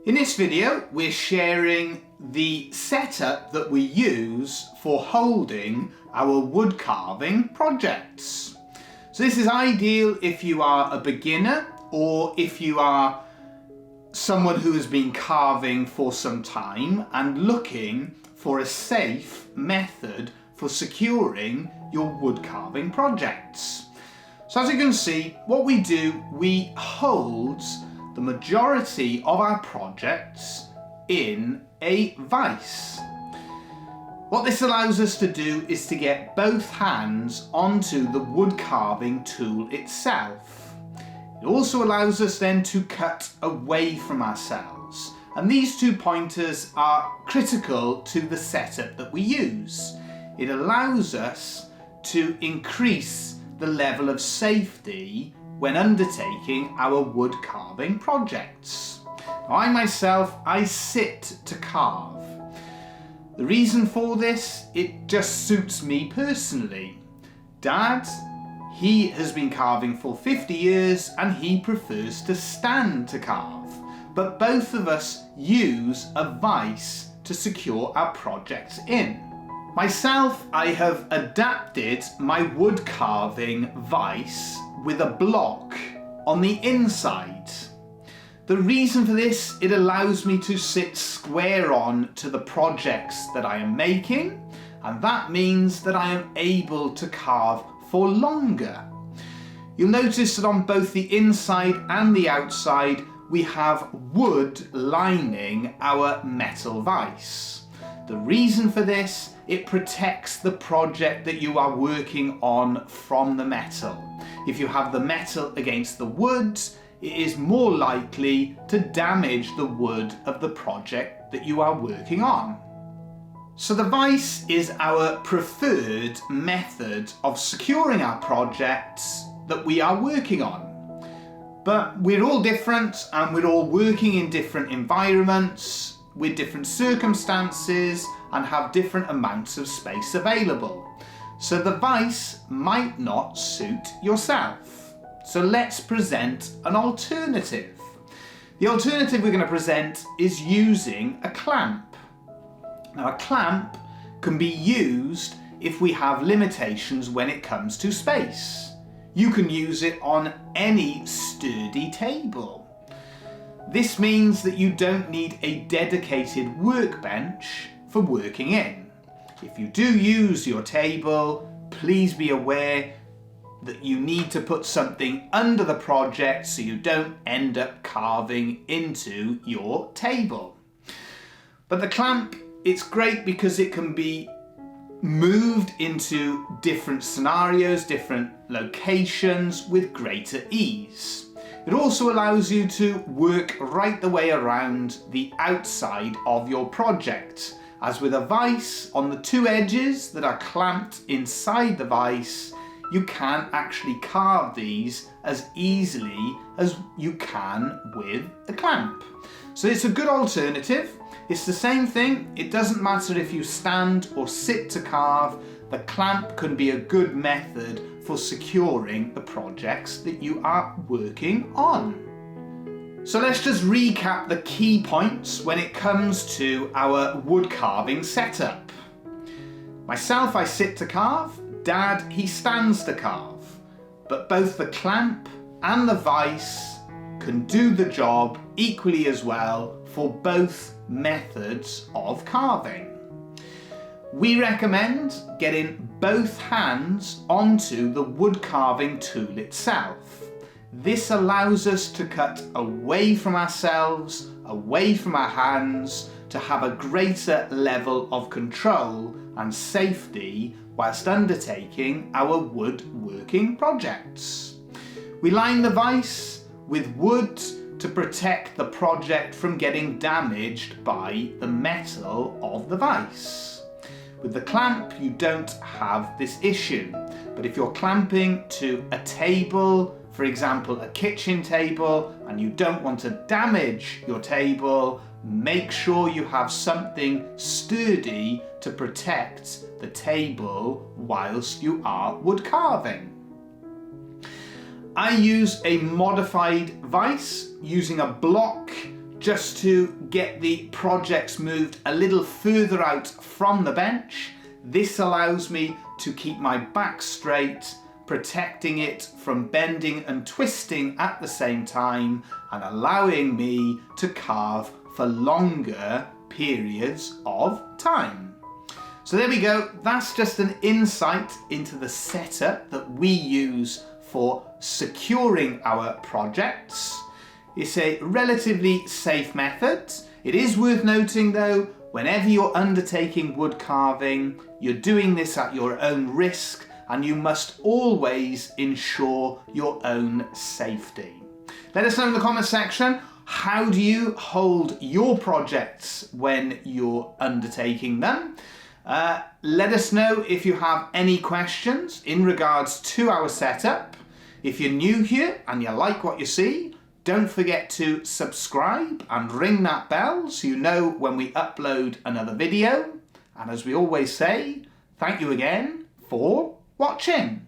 In this video, we're sharing the setup that we use for holding our wood carving projects. So this is ideal if you are a beginner or if you are someone who has been carving for some time and looking for a safe method for securing your wood carving projects. So as you can see, what we do, we hold the majority of our projects in a vise. What this allows us to do is to get both hands onto the wood carving tool itself. It also allows us then to cut away from ourselves. And these two pointers are critical to the setup that we use. It allows us to increase the level of safety when undertaking our wood carving projects. Now, I sit to carve. The reason for this, it just suits me personally. Dad, he has been carving for 50 years and he prefers to stand to carve. But both of us use a vise to secure our projects in. Myself, I have adapted my wood carving vise with a block on the inside. The reason for this, it allows me to sit square on to the projects that I am making, and that means that I am able to carve for longer. You'll notice that on both the inside and the outside, we have wood lining our metal vise. The reason for this, it protects the project that you are working on from the metal. If you have the metal against the wood, it is more likely to damage the wood of the project that you are working on. So the vise is our preferred method of securing our projects that we are working on. But we're all different and we're all working in different environments with different circumstances and have different amounts of space available. So the vise might not suit yourself. So let's present an alternative. The alternative we're going to present is using a clamp. Now, a clamp can be used if we have limitations when it comes to space. You can use it on any sturdy table. This means that you don't need a dedicated workbench for working in. If you do use your table, please be aware that you need to put something under the project so you don't end up carving into your table. But the clamp, it's great because it can be moved into different scenarios, different locations with greater ease. It also allows you to work right the way around the outside of your project. As with a vise, on the two edges that are clamped inside the vise, you can actually carve these as easily as you can with a clamp. So it's a good alternative. It's the same thing. It doesn't matter if you stand or sit to carve. The clamp can be a good method for securing the projects that you are working on. So let's just recap the key points when it comes to our wood carving setup. Myself, I sit to carve. Dad, he stands to carve. But both the clamp and the vise can do the job equally as well for both methods of carving. We recommend getting both hands onto the wood carving tool itself. This allows us to cut away from ourselves, away from our hands, to have a greater level of control and safety whilst undertaking our woodworking projects. We line the vise with wood to protect the project from getting damaged by the metal of the vise. With the clamp, you don't have this issue, but if you're clamping to a table, for example a kitchen table, and you don't want to damage your table, make sure you have something sturdy to protect the table whilst you are wood carving. I use a modified vise using a block just to get the projects moved a little further out from the bench. This allows me to keep my back straight, protecting it from bending and twisting at the same time and allowing me to carve for longer periods of time. So there we go, that's just an insight into the setup that we use for securing our projects. It's a relatively safe method. It is worth noting though, whenever you're undertaking wood carving, you're doing this at your own risk and you must always ensure your own safety. Let us know in the comment section, how do you hold your projects when you're undertaking them? Let us know if you have any questions in regards to our setup. If you're new here and you like what you see, don't forget to subscribe and ring that bell so you know when we upload another video. And as we always say, thank you again for watching.